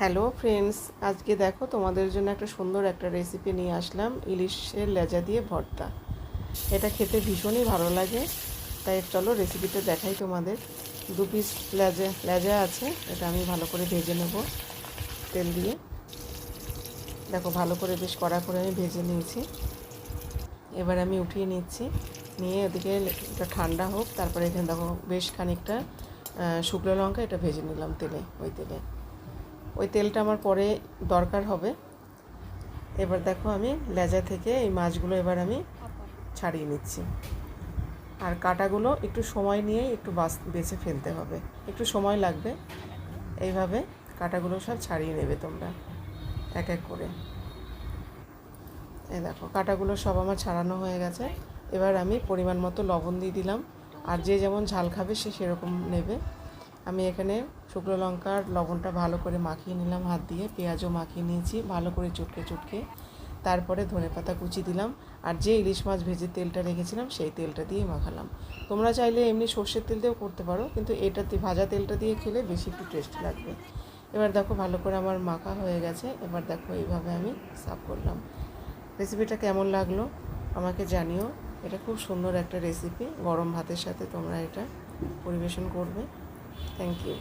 Hello friends, আজকে দেখো তোমাদের জন্য একটা সুন্দর একটা রেসিপি নিয়ে আসলাম, ইলিশের লেজা দিয়ে ভর্তা। এটা খেতে ভীষণই ভালো লাগে, তাই চলো রেসিপিটা দেখাই তোমাদের। 2 পিস লেজা আছে, এটা আমি ভালো করে ভেজে নেব তেল দিয়ে। দেখো ভালো করে বেশ কড়া করে আমি ভেজে নিয়েছি। এবার আমি উঠিয়ে নিচ্ছি, নিয়ে ওদিকে এটা ঠান্ডা হোক। তারপরে এখানে দেখো বেশ খানিকটা শুকনো লঙ্কা এটা ভেজে নিলাম তেলে, ওই তেলটা আমার পরে দরকার হবে। এবার দেখো আমি লেজা থেকে এই মাছগুলো এবার আমি ছাড়িয়ে নিচ্ছি। আর কাঁটাগুলো একটু সময় নিয়ে একটু বেছে ফেলতে হবে, একটু সময় লাগবে। এইভাবে কাঁটাগুলো সব ছাড়িয়ে নেবে তোমরা এক এক করে। এই দেখো কাঁটাগুলো সব আমার ছাড়ানো হয়ে গেছে। এবার আমি পরিমাণ মতো লবণ দিয়ে দিলাম, আর যে যেমন ঝাল খাবে সে সেরকম নেবে। আমি এখানে শুকনো লঙ্কার লবণটা ভালো করে মাখিয়ে নিলাম হাত দিয়ে, পেঁয়াজও মাখিয়ে নিয়েছি ভালো করে চটকে। তারপরে ধনেপাতা কুচি দিলাম, আর যে ইলিশ মাছ ভেজে তেলটা রেখেছিলাম সেই তেলটা দিয়ে মাখালাম। তোমরা চাইলে এমনি সর্ষের তেল দিয়েও করতে পারো, কিন্তু এটাতে ভাজা তেলটা দিয়ে খেলে বেশি একটু টেস্টি লাগবে। এবার দেখো ভালো করে আমার মাখা হয়ে গেছে। এবার দেখো এইভাবে আমি সার্ভ করলাম। রেসিপিটা কেমন লাগলো আমাকে জানিও। এটা খুব সুন্দর একটা রেসিপি, গরম ভাতের সাথে তোমরা এটা পরিবেশন করবে। Thank you.